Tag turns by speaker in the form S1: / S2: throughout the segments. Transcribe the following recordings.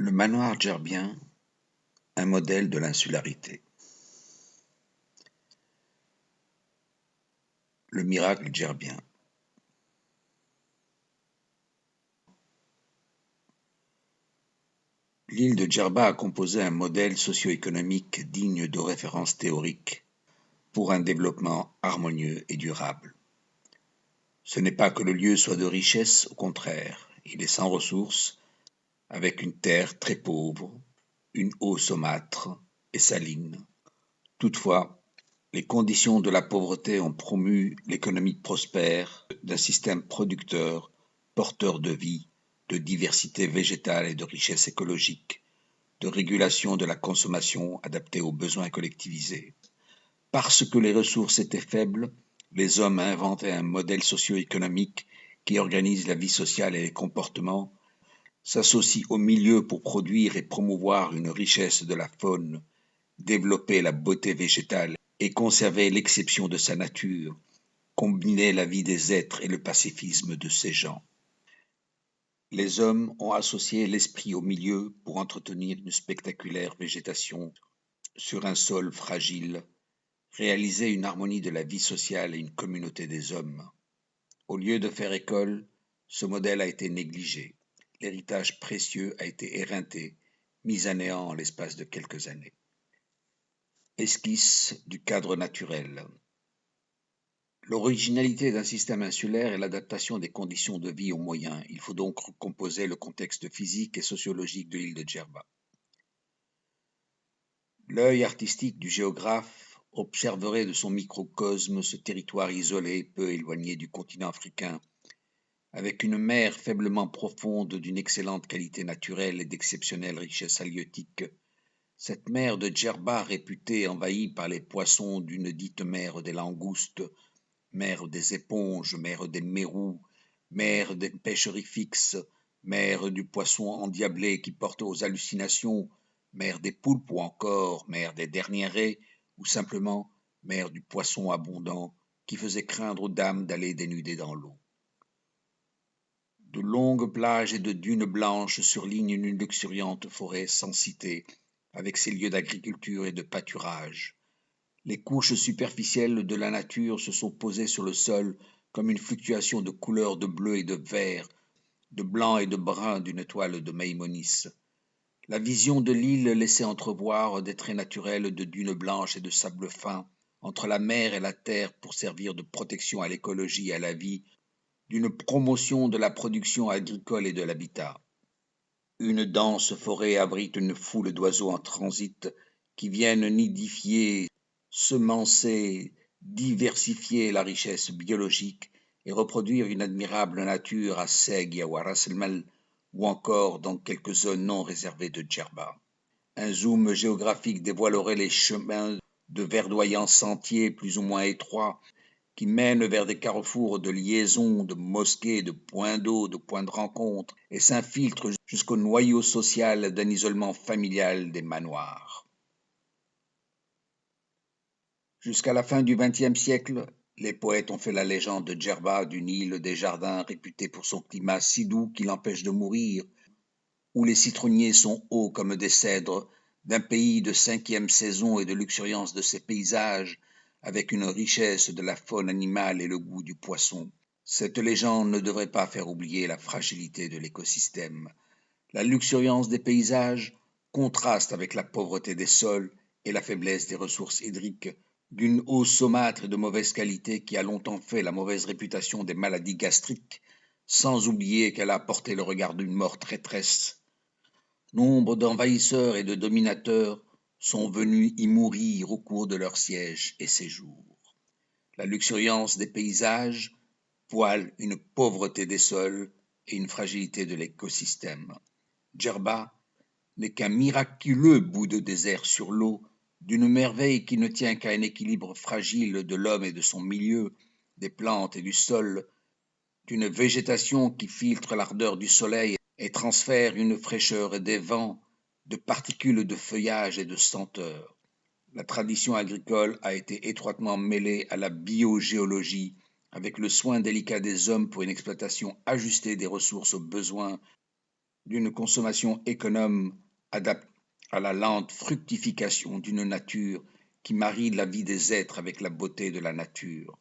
S1: Le manoir djerbien, un modèle de l'insularité. Le miracle djerbien. L'île de Djerba a composé un modèle socio-économique digne de référence théorique pour un développement harmonieux et durable. Ce n'est pas que le lieu soit de richesse, au contraire, il est sans ressources, avec une terre très pauvre, une eau saumâtre et saline. Toutefois, les conditions de la pauvreté ont promu l'économie prospère d'un système producteur, porteur de vie, de diversité végétale et de richesse écologique, de régulation de la consommation adaptée aux besoins collectivisés. Parce que les ressources étaient faibles, les hommes inventaient un modèle socio-économique qui organise la vie sociale et les comportements, s'associe au milieu pour produire et promouvoir une richesse de la faune, développer la beauté végétale et conserver l'exception de sa nature, combiner la vie des êtres et le pacifisme de ces gens. Les hommes ont associé l'esprit au milieu pour entretenir une spectaculaire végétation sur un sol fragile, réaliser une harmonie de la vie sociale et une communauté des hommes. Au lieu de faire école, ce modèle a été négligé. L'héritage précieux a été éreinté, mis à néant en l'espace de quelques années. Esquisse du cadre naturel. L'originalité d'un système insulaire est l'adaptation des conditions de vie aux moyens. Il faut donc recomposer le contexte physique et sociologique de l'île de Djerba. L'œil artistique du géographe observerait de son microcosme ce territoire isolé, peu éloigné du continent africain, avec une mer faiblement profonde d'une excellente qualité naturelle et d'exceptionnelle richesse halieutique. Cette mer de Djerba, réputée envahie par les poissons d'une dite mer des langoustes, mer des éponges, mer des mérous, mer des pêcheries fixes, mer du poisson endiablé qui porte aux hallucinations, mer des poulpes ou encore mer des derniers raies, ou simplement mer du poisson abondant qui faisait craindre aux dames d'aller dénuder dans l'eau. De longues plages et de dunes blanches surlignent une luxuriante forêt sans cité, avec ses lieux d'agriculture et de pâturage. Les couches superficielles de la nature se sont posées sur le sol comme une fluctuation de couleurs de bleu et de vert, de blanc et de brun d'une toile de Maïmonisse. La vision de l'île laissait entrevoir des traits naturels de dunes blanches et de sable fin, entre la mer et la terre pour servir de protection à l'écologie et à la vie, d'une promotion de la production agricole et de l'habitat. Une dense forêt abrite une foule d'oiseaux en transit qui viennent nidifier, semencer, diversifier la richesse biologique et reproduire une admirable nature à Seg et à Ras El Mel ou encore dans quelques zones non réservées de Djerba. Un zoom géographique dévoilerait les chemins de verdoyants sentiers plus ou moins étroits qui mènent vers des carrefours de liaison, de mosquées, de points d'eau, de points de rencontre, et s'infiltrent jusqu'au noyau social d'un isolement familial des manoirs. Jusqu'à la fin du XXe siècle, les poètes ont fait la légende de Djerba, d'une île des jardins réputée pour son climat si doux qu'il empêche de mourir, où les citronniers sont hauts comme des cèdres, d'un pays de 5e saison et de luxuriance de ses paysages, avec une richesse de la faune animale et le goût du poisson. Cette légende ne devrait pas faire oublier la fragilité de l'écosystème. La luxuriance des paysages contraste avec la pauvreté des sols et la faiblesse des ressources hydriques, d'une eau saumâtre et de mauvaise qualité qui a longtemps fait la mauvaise réputation des maladies gastriques, sans oublier qu'elle a apporté le regard d'une mort traîtresse. Nombre d'envahisseurs et de dominateurs sont venus y mourir au cours de leur siège et séjour. La luxuriance des paysages voile une pauvreté des sols et une fragilité de l'écosystème. Djerba n'est qu'un miraculeux bout de désert sur l'eau, d'une merveille qui ne tient qu'à un équilibre fragile de l'homme et de son milieu, des plantes et du sol, d'une végétation qui filtre l'ardeur du soleil et transfère une fraîcheur des vents, de particules de feuillage et de senteurs. La tradition agricole a été étroitement mêlée à la biogéologie, avec le soin délicat des hommes pour une exploitation ajustée des ressources aux besoins d'une consommation économe adaptée à la lente fructification d'une nature qui marie la vie des êtres avec la beauté de la nature.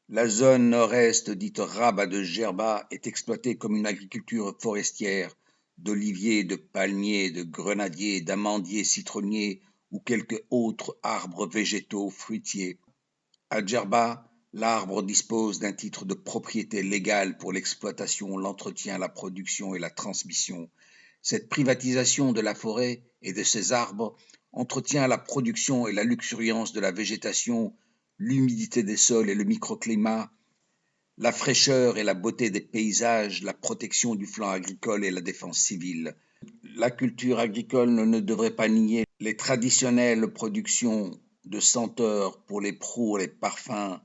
S1: La zone nord-est dite Rabat de Djerba est exploitée comme une agriculture forestière d'oliviers, de palmiers, de grenadiers, d'amandiers, citronniers ou quelques autres arbres végétaux fruitiers. À Djerba, l'arbre dispose d'un titre de propriété légale pour l'exploitation, l'entretien, la production et la transmission. Cette privatisation de la forêt et de ses arbres entretient la production et la luxuriance de la végétation, l'humidité des sols et le microclimat, la fraîcheur et la beauté des paysages, la protection du flanc agricole et la défense civile. La culture agricole ne devrait pas nier les traditionnelles productions de senteurs pour les pros, les parfums,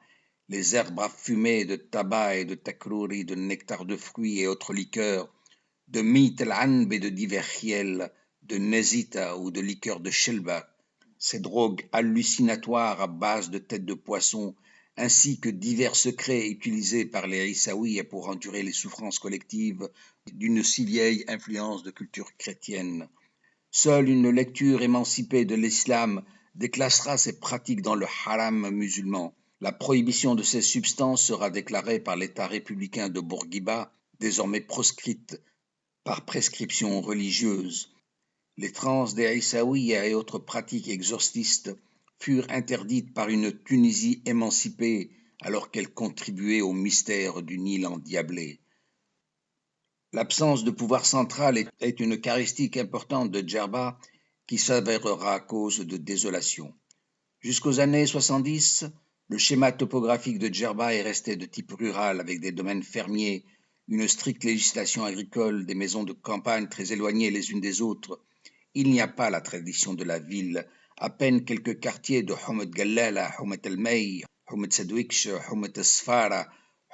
S1: les herbes à fumer de tabac et de takrouri, de nectar de fruits et autres liqueurs, de meat al-anb et de divers khiel, de nezita ou de liqueurs de shelba, ces drogues hallucinatoires à base de têtes de poisson, ainsi que divers secrets utilisés par les Issaouis pour endurer les souffrances collectives d'une si vieille influence de culture chrétienne. Seule une lecture émancipée de l'islam déclassera ces pratiques dans le haram musulman. La prohibition de ces substances sera déclarée par l'État républicain de Bourguiba, désormais proscrite par prescription religieuse. Les transes des Aïssaouis et autres pratiques exorcistes furent interdites par une Tunisie émancipée alors qu'elle contribuait au mystère du Nil endiablé. L'absence de pouvoir central est une caractéristique importante de Djerba qui s'avérera cause de désolation. Jusqu'aux années 70, le schéma topographique de Djerba est resté de type rural avec des domaines fermiers, une stricte législation agricole, des maisons de campagne très éloignées les unes des autres. Il n'y a pas la tradition de la ville, à peine quelques quartiers de Houmet Gallala, Houmet El-Mey, Houmet Sedwiksh, Houmet Sfara,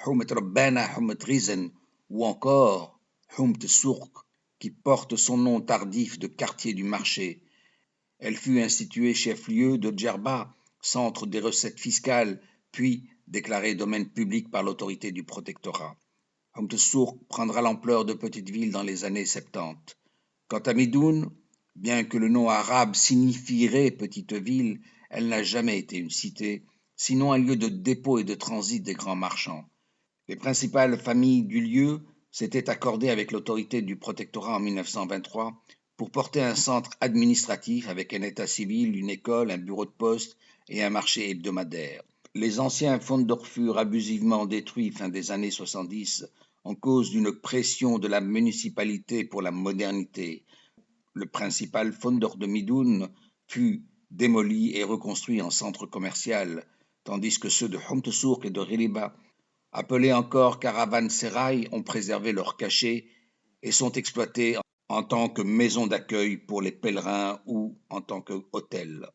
S1: Houmet Rabbana, Houmet Rizen, ou encore Houmet Sourq, qui porte son nom tardif de quartier du marché. Elle fut instituée chef-lieu de Djerba, centre des recettes fiscales, puis déclarée domaine public par l'autorité du protectorat. Houmet Sourq prendra l'ampleur de petite ville dans les années 70. Quant à Médoune, bien que le nom arabe signifierait petite ville, elle n'a jamais été une cité, sinon un lieu de dépôt et de transit des grands marchands. Les principales familles du lieu s'étaient accordées avec l'autorité du protectorat en 1923 pour porter un centre administratif avec un état civil, une école, un bureau de poste et un marché hebdomadaire. Les anciens fondors furent abusivement détruits fin des années 70 en cause d'une pression de la municipalité pour la modernité. Le principal fondor de Médoune fut démoli et reconstruit en centre commercial, tandis que ceux de Houmet Sourq et de Ghiriba, appelés encore Caravansérail, ont préservé leur cachet et sont exploités en tant que maison d'accueil pour les pèlerins ou en tant qu'hôtel.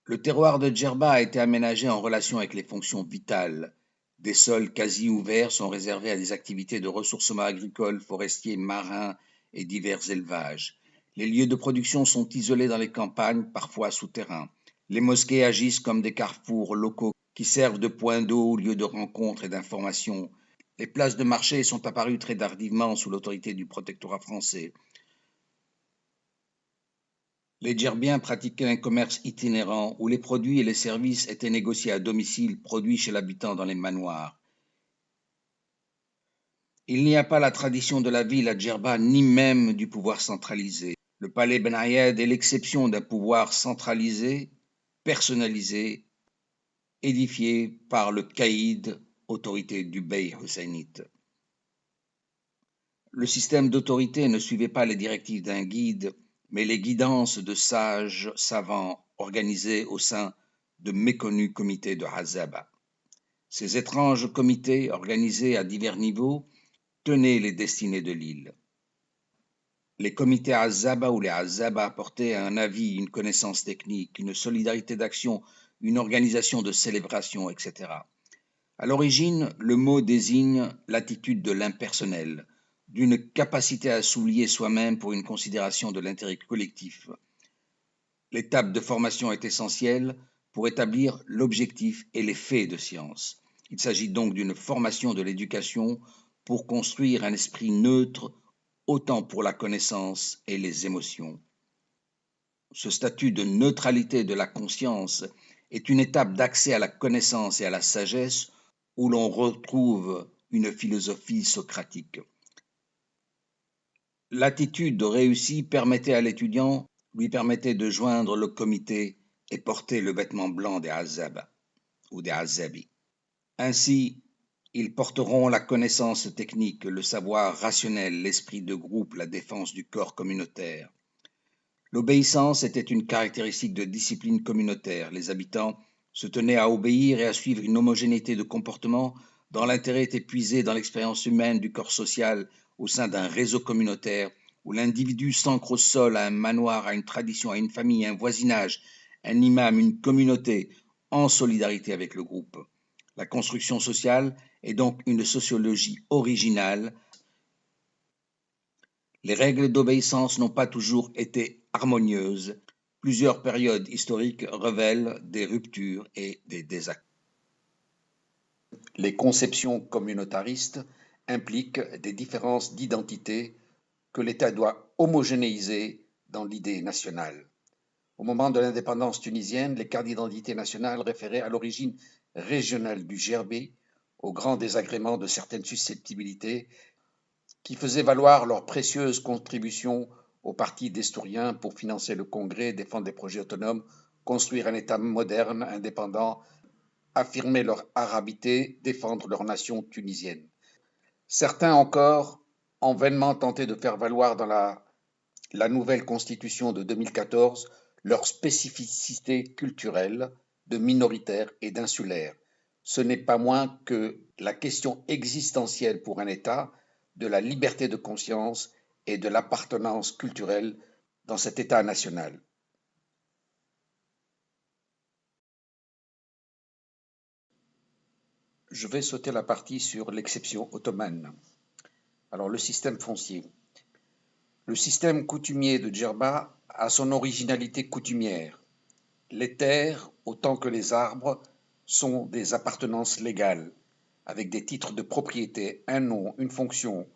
S1: Le terroir de Djerba a été aménagé en relation avec les fonctions vitales. Des sols quasi ouverts sont réservés à des activités de ressourcement agricole, forestier, marin et divers élevages. Les lieux de production sont isolés dans les campagnes, parfois souterrains. Les mosquées agissent comme des carrefours locaux qui servent de points d'eau, lieux de rencontre et d'information. Les places de marché sont apparues très tardivement sous l'autorité du protectorat français. Les Djerbiens pratiquaient un commerce itinérant où les produits et les services étaient négociés à domicile, produits chez l'habitant dans les manoirs. Il n'y a pas la tradition de la ville à Djerba, ni même du pouvoir centralisé. Le palais Ben Ayed est l'exception d'un pouvoir centralisé, personnalisé, édifié par le caïd, autorité du bey husseynite. Le système d'autorité ne suivait pas les directives d'un guide, mais les guidances de sages savants organisés au sein de méconnus comités de Hazaba. Ces étranges comités, organisés à divers niveaux, tenaient les destinées de l'île. Les comités Hazaba ou les Hazaba apportaient un avis, une connaissance technique, une solidarité d'action, une organisation de célébration, etc. À l'origine, le mot désigne l'attitude de l'impersonnel, d'une capacité à s'oublier soi-même pour une considération de l'intérêt collectif. L'étape de formation est essentielle pour établir l'objectif et les faits de science. Il s'agit donc d'une formation de l'éducation pour construire un esprit neutre autant pour la connaissance et les émotions. Ce statut de neutralité de la conscience est une étape d'accès à la connaissance et à la sagesse où l'on retrouve une philosophie socratique. L'attitude réussie permettait à l'étudiant, lui permettait de joindre le comité et porter le vêtement blanc des Azab ou des Azabi. Ainsi, ils porteront la connaissance technique, le savoir rationnel, l'esprit de groupe, la défense du corps communautaire. L'obéissance était une caractéristique de discipline communautaire. Les habitants se tenaient à obéir et à suivre une homogénéité de comportement dont l'intérêt était puisé dans l'expérience humaine du corps social au sein d'un réseau communautaire où l'individu s'ancre au sol, à un manoir, à une tradition, à une famille, à un voisinage, un imam, une communauté, en solidarité avec le groupe. La construction sociale est donc une sociologie originale. Les règles d'obéissance n'ont pas toujours été harmonieuses. Plusieurs périodes historiques révèlent des ruptures et des désaccords. Les conceptions communautaristes impliquent des différences d'identité que l'État doit homogénéiser dans l'idée nationale. Au moment de l'indépendance tunisienne, les cartes d'identité nationale référaient à l'origine régionale du gerbé, au grand désagrément de certaines susceptibilités qui faisaient valoir leurs précieuses contributions au parti destourien pour financer le Congrès, défendre des projets autonomes, construire un État moderne, indépendant, affirmer leur arabité, défendre leur nation tunisienne. Certains encore ont vainement tenté de faire valoir dans la nouvelle constitution de 2014 leur spécificité culturelle de minoritaire et d'insulaire. Ce n'est pas moins que la question existentielle pour un État de la liberté de conscience et de l'appartenance culturelle dans cet État national. Je vais sauter la partie sur l'exception ottomane. Alors, le système foncier. Le système coutumier de Djerba a son originalité coutumière. Les terres, autant que les arbres, sont des appartenances légales, avec des titres de propriété, un nom, une fonction,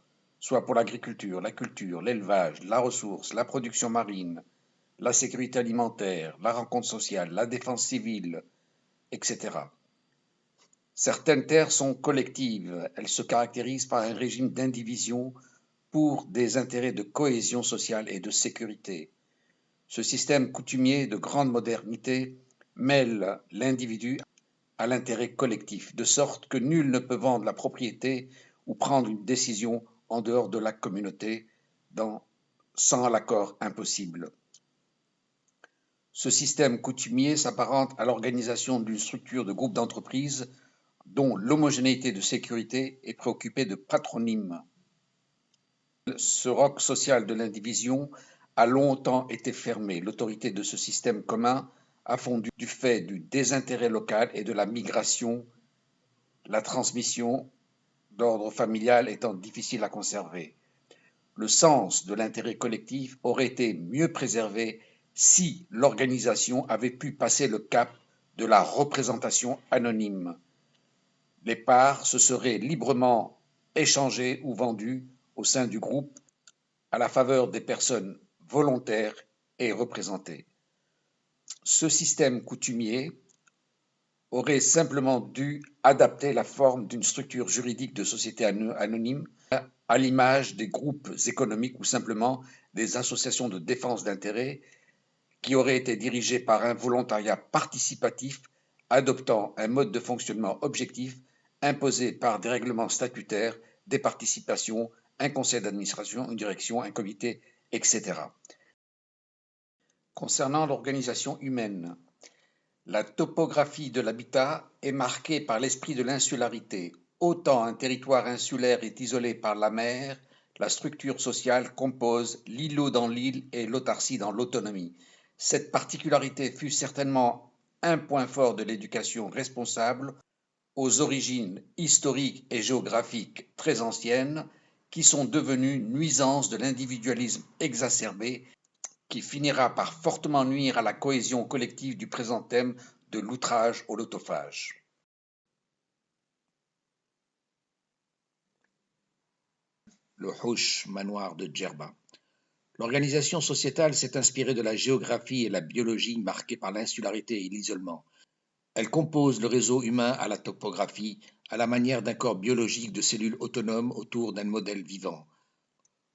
S1: soit pour l'agriculture, la culture, l'élevage, la ressource, la production marine, la sécurité alimentaire, la rencontre sociale, la défense civile, etc. Certaines terres sont collectives, elles se caractérisent par un régime d'indivision pour des intérêts de cohésion sociale et de sécurité. Ce système coutumier de grande modernité mêle l'individu à l'intérêt collectif, de sorte que nul ne peut vendre la propriété ou prendre une décision en dehors de la communauté sans l'accord impossible. Ce système coutumier s'apparente à l'organisation d'une structure de groupe d'entreprises dont l'homogénéité de sécurité est préoccupée de patronymes. Ce roc social de l'indivision a longtemps été fermé. L'autorité de ce système commun a fondu du fait du désintérêt local et de la migration, la transmission d'ordre familial étant difficile à conserver. Le sens de l'intérêt collectif aurait été mieux préservé si l'organisation avait pu passer le cap de la représentation anonyme. Les parts se seraient librement échangées ou vendues au sein du groupe à la faveur des personnes volontaires et représentées. Ce système coutumier aurait simplement dû adapter la forme d'une structure juridique de société anonyme à l'image des groupes économiques ou simplement des associations de défense d'intérêts qui auraient été dirigées par un volontariat participatif adoptant un mode de fonctionnement objectif imposé par des règlements statutaires, des participations, un conseil d'administration, une direction, un comité, etc. Concernant l'organisation humaine, la topographie de l'habitat est marquée par l'esprit de l'insularité. Autant un territoire insulaire est isolé par la mer, la structure sociale compose l'îlot dans l'île et l'autarcie dans l'autonomie. Cette particularité fut certainement un point fort de l'éducation responsable aux origines historiques et géographiques très anciennes qui sont devenues nuisances de l'individualisme exacerbé qui finira par fortement nuire à la cohésion collective du présent thème de l'outrage au l'autophage. le Houch, manoir de Djerba. L'organisation sociétale s'est inspirée de la géographie et la biologie marquées par l'insularité et l'isolement. Elle compose le réseau humain à la topographie, à la manière d'un corps biologique de cellules autonomes autour d'un modèle vivant.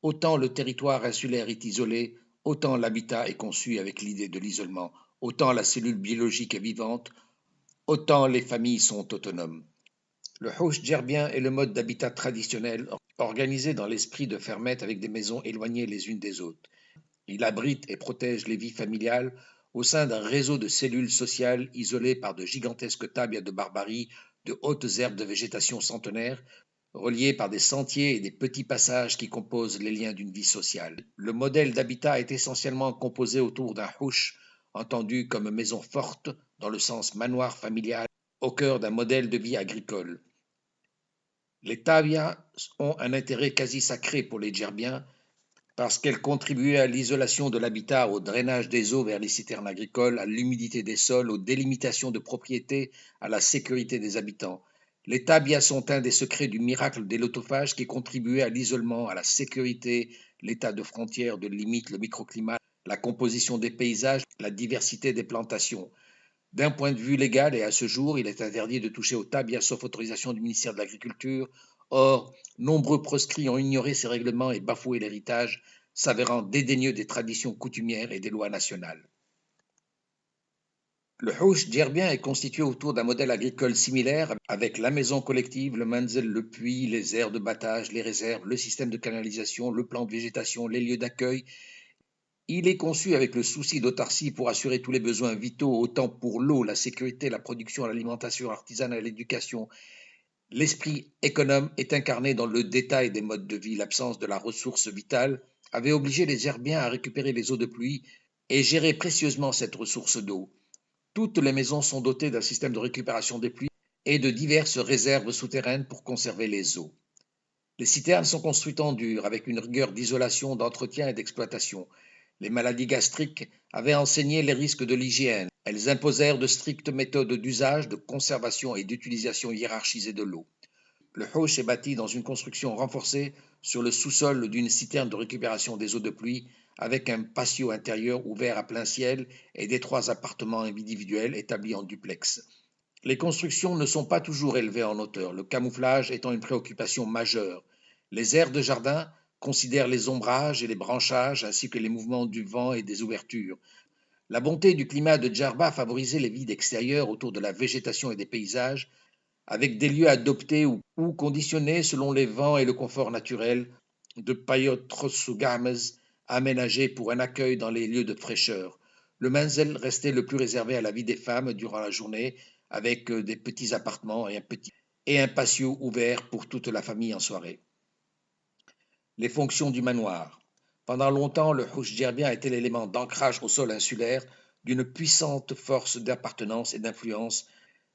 S1: Autant le territoire insulaire est isolé, autant l'habitat est conçu avec l'idée de l'isolement, autant la cellule biologique est vivante, autant les familles sont autonomes. Le Houch djerbien est le mode d'habitat traditionnel organisé dans l'esprit de fermette avec des maisons éloignées les unes des autres. Il abrite et protège les vies familiales au sein d'un réseau de cellules sociales isolées par de gigantesques tabias de barbarie, de hautes herbes de végétation centenaire, reliées par des sentiers et des petits passages qui composent les liens d'une vie sociale. Le modèle d'habitat est essentiellement composé autour d'un houch, entendu comme maison forte dans le sens manoir familial, au cœur d'un modèle de vie agricole. Les tabias ont un intérêt quasi sacré pour les djerbiens parce qu'elles contribuaient à l'isolation de l'habitat, au drainage des eaux vers les citernes agricoles, à l'humidité des sols, aux délimitations de propriétés, à la sécurité des habitants. Les tabias sont un des secrets du miracle des lotophages qui contribuaient à l'isolement, à la sécurité, l'état de frontières, de limite, le microclimat, la composition des paysages, la diversité des plantations. D'un point de vue légal, et à ce jour, il est interdit de toucher aux tabias sauf autorisation du ministère de l'Agriculture. Or, nombreux proscrits ont ignoré ces règlements et bafoué l'héritage, s'avérant dédaigneux des traditions coutumières et des lois nationales. Le Houch djerbien est constitué autour d'un modèle agricole similaire avec la maison collective, le manzel, le puits, les aires de battage, les réserves, le système de canalisation, le plan de végétation, les lieux d'accueil. Il est conçu avec le souci d'autarcie pour assurer tous les besoins vitaux, autant pour l'eau, la sécurité, la production, l'alimentation, l'artisanat, l'éducation. L'esprit économe est incarné dans le détail des modes de vie. L'absence de la ressource vitale avait obligé les Herbiens à récupérer les eaux de pluie et gérer précieusement cette ressource d'eau. Toutes les maisons sont dotées d'un système de récupération des pluies et de diverses réserves souterraines pour conserver les eaux. Les citernes sont construites en dur, avec une rigueur d'isolation, d'entretien et d'exploitation. Les maladies gastriques avaient enseigné les risques de l'hygiène. Elles imposèrent de strictes méthodes d'usage, de conservation et d'utilisation hiérarchisée de l'eau. Le Houch est bâti dans une construction renforcée sur le sous-sol d'une citerne de récupération des eaux de pluie, avec un patio intérieur ouvert à plein ciel et d'étroits appartements individuels établis en duplex. Les constructions ne sont pas toujours élevées en hauteur, le camouflage étant une préoccupation majeure. Les aires de jardin considèrent les ombrages et les branchages ainsi que les mouvements du vent et des ouvertures. La bonté du climat de Djerba favorisait les vides extérieures autour de la végétation et des paysages, avec des lieux adoptés ou conditionnés selon les vents et le confort naturel, de paillotes aménagés pour un accueil dans les lieux de fraîcheur. Le manzel restait le plus réservé à la vie des femmes durant la journée, avec des petits appartements et un patio ouvert pour toute la famille en soirée. Les fonctions du manoir. Pendant longtemps, le Houch djerbien était l'élément d'ancrage au sol insulaire d'une puissante force d'appartenance et d'influence,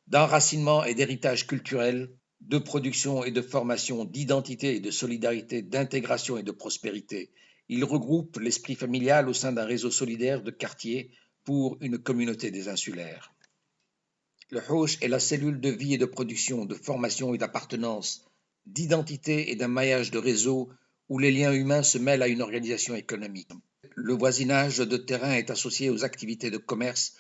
S1: d'enracinement et d'héritage culturel, de production et de formation, d'identité et de solidarité, d'intégration et de prospérité. Il regroupe l'esprit familial au sein d'un réseau solidaire de quartiers pour une communauté des insulaires. Le Houch est la cellule de vie et de production, de formation et d'appartenance, d'identité et d'un maillage de réseau où les liens humains se mêlent à une organisation économique. Le voisinage de terrain est associé aux activités de commerce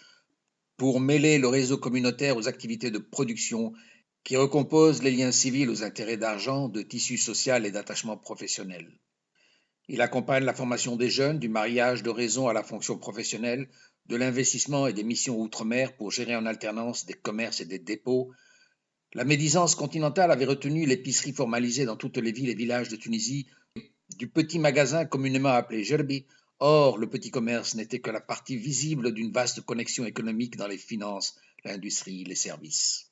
S1: pour mêler le réseau communautaire aux activités de production qui recomposent les liens civils aux intérêts d'argent, de tissu social et d'attachement professionnel. Il accompagne la formation des jeunes, du mariage de raison à la fonction professionnelle, de l'investissement et des missions outre-mer pour gérer en alternance des commerces et des dépôts. La médisance continentale avait retenu l'épicerie formalisée dans toutes les villes et villages de Tunisie, du petit magasin communément appelé Gerbi. Or, le petit commerce n'était que la partie visible d'une vaste connexion économique dans les finances, l'industrie, les services.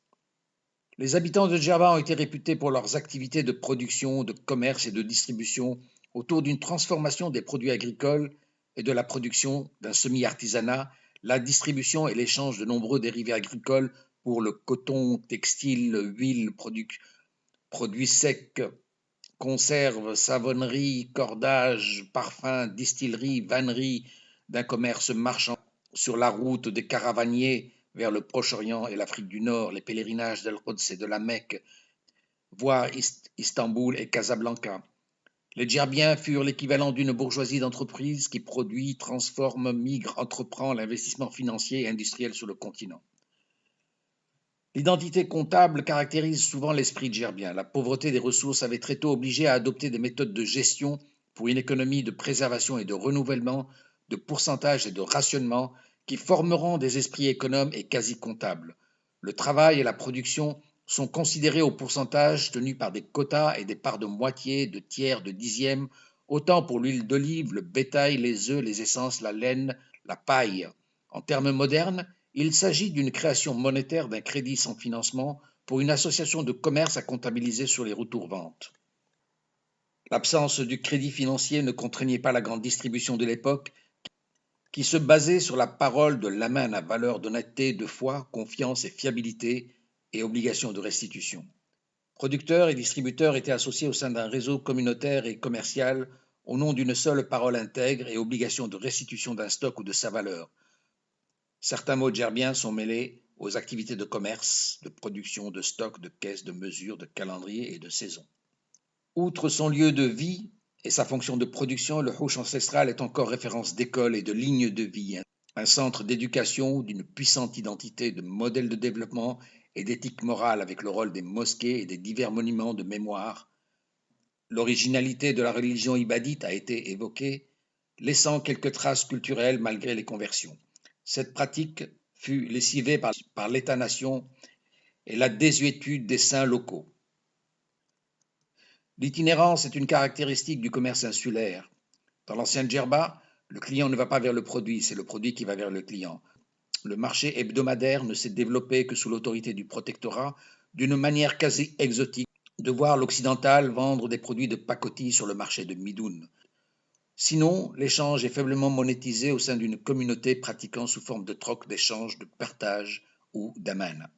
S1: Les habitants de Djerba ont été réputés pour leurs activités de production, de commerce et de distribution autour d'une transformation des produits agricoles et de la production d'un semi-artisanat, la distribution et l'échange de nombreux dérivés agricoles pour le coton, textile, huile, produits secs, conserves, savonnerie, cordage, parfums, distillerie, vannerie, d'un commerce marchand sur la route des caravaniers vers le Proche-Orient et l'Afrique du Nord, les pèlerinages d'El-Quds et de la Mecque, voire Istanbul et Casablanca. Les Djerbiens furent l'équivalent d'une bourgeoisie d'entreprise qui produit, transforme, migre, entreprend l'investissement financier et industriel sur le continent. L'identité comptable caractérise souvent l'esprit djerbien. La pauvreté des ressources avait très tôt obligé à adopter des méthodes de gestion pour une économie de préservation et de renouvellement, de pourcentage et de rationnement qui formeront des esprits économes et quasi comptables. Le travail et la production sont considérés au pourcentage tenu par des quotas et des parts de moitié, de tiers, de dixième, autant pour l'huile d'olive, le bétail, les œufs, les essences, la laine, la paille. En termes modernes, il s'agit d'une création monétaire d'un crédit sans financement pour une association de commerce à comptabiliser sur les retours-ventes. L'absence du crédit financier ne contraignait pas la grande distribution de l'époque, qui se basait sur la parole de l'amène à valeur d'honnêteté, de foi, confiance et fiabilité et obligation de restitution. Producteurs et distributeurs étaient associés au sein d'un réseau communautaire et commercial au nom d'une seule parole intègre et obligation de restitution d'un stock ou de sa valeur. Certains mots djerbiens sont mêlés aux activités de commerce, de production, de stock, de caisse, de mesure, de calendrier et de saison. Outre son lieu de vie et sa fonction de production, le Houch ancestral est encore référence d'école et de ligne de vie, un centre d'éducation, d'une puissante identité, de modèle de développement et d'éthique morale avec le rôle des mosquées et des divers monuments de mémoire. L'originalité de la religion ibadite a été évoquée, laissant quelques traces culturelles malgré les conversions. Cette pratique fut lessivée par l'État-nation et la désuétude des saints locaux. L'itinérance est une caractéristique du commerce insulaire. Dans l'ancien Djerba, le client ne va pas vers le produit, c'est le produit qui va vers le client. Le marché hebdomadaire ne s'est développé que sous l'autorité du protectorat, d'une manière quasi exotique, de voir l'occidental vendre des produits de pacotille sur le marché de Midoun. Sinon, l'échange est faiblement monétisé au sein d'une communauté pratiquant sous forme de troc, d'échange, de partage ou d'aman.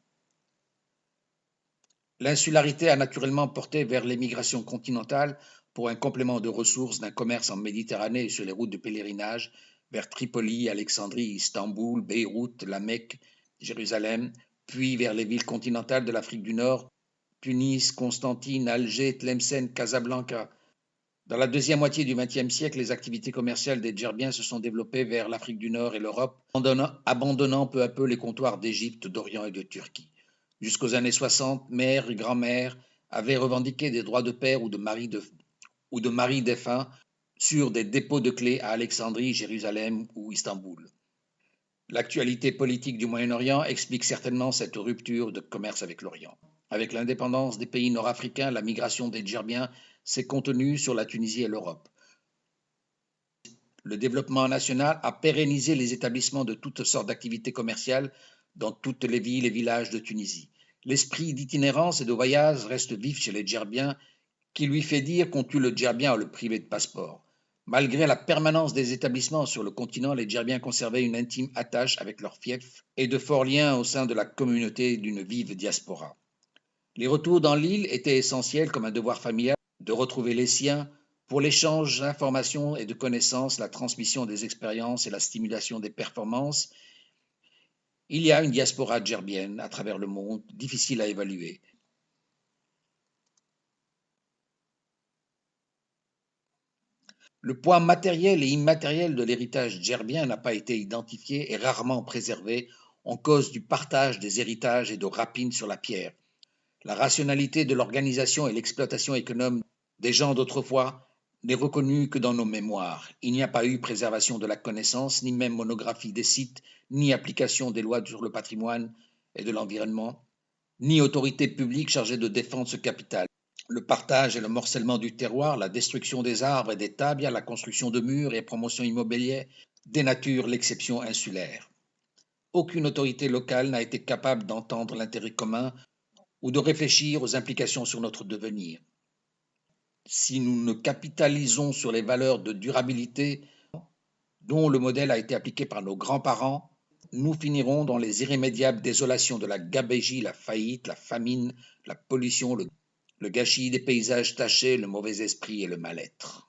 S1: L'insularité a naturellement porté vers l'émigration continentale pour un complément de ressources d'un commerce en Méditerranée et sur les routes de pèlerinage vers Tripoli, Alexandrie, Istanbul, Beyrouth, la Mecque, Jérusalem, puis vers les villes continentales de l'Afrique du Nord, Tunis, Constantine, Alger, Tlemcen, Casablanca. Dans la deuxième moitié du XXe siècle, les activités commerciales des Djerbiens se sont développées vers l'Afrique du Nord et l'Europe, abandonnant peu à peu les comptoirs d'Égypte, d'Orient et de Turquie. Jusqu'aux années 60, mère et grand-mère avaient revendiqué des droits de père ou de mari défunt sur des dépôts de clés à Alexandrie, Jérusalem ou Istanbul. L'actualité politique du Moyen-Orient explique certainement cette rupture de commerce avec l'Orient. Avec l'indépendance des pays nord-africains, la migration des Djerbiens s'est contenue sur la Tunisie et l'Europe. Le développement national a pérennisé les établissements de toutes sortes d'activités commerciales dans toutes les villes et villages de Tunisie. L'esprit d'itinérance et de voyage reste vif chez les Djerbiens, qui lui fait dire qu'on tue le Djerbien à le priver de passeport. Malgré la permanence des établissements sur le continent, les Djerbiens conservaient une intime attache avec leur fief et de forts liens au sein de la communauté d'une vive diaspora. Les retours dans l'île étaient essentiels comme un devoir familial de retrouver les siens pour l'échange d'informations et de connaissances, la transmission des expériences et la stimulation des performances. Il y a une diaspora djerbienne à travers le monde, difficile à évaluer. Le poids matériel et immatériel de l'héritage djerbien n'a pas été identifié et rarement préservé en cause du partage des héritages et de rapines sur la pierre. La rationalité de l'organisation et l'exploitation économe des gens d'autrefois n'est reconnue que dans nos mémoires. Il n'y a pas eu préservation de la connaissance, ni même monographie des sites, ni application des lois sur le patrimoine et de l'environnement, ni autorité publique chargée de défendre ce capital. Le partage et le morcellement du terroir, la destruction des arbres et des tabias, la construction de murs et promotion immobilière dénaturent l'exception insulaire. Aucune autorité locale n'a été capable d'entendre l'intérêt commun ou de réfléchir aux implications sur notre devenir. Si nous ne capitalisons sur les valeurs de durabilité dont le modèle a été appliqué par nos grands-parents, nous finirons dans les irrémédiables désolations de la gabegie, la faillite, la famine, la pollution, le gâchis des paysages tachés, le mauvais esprit et le mal-être.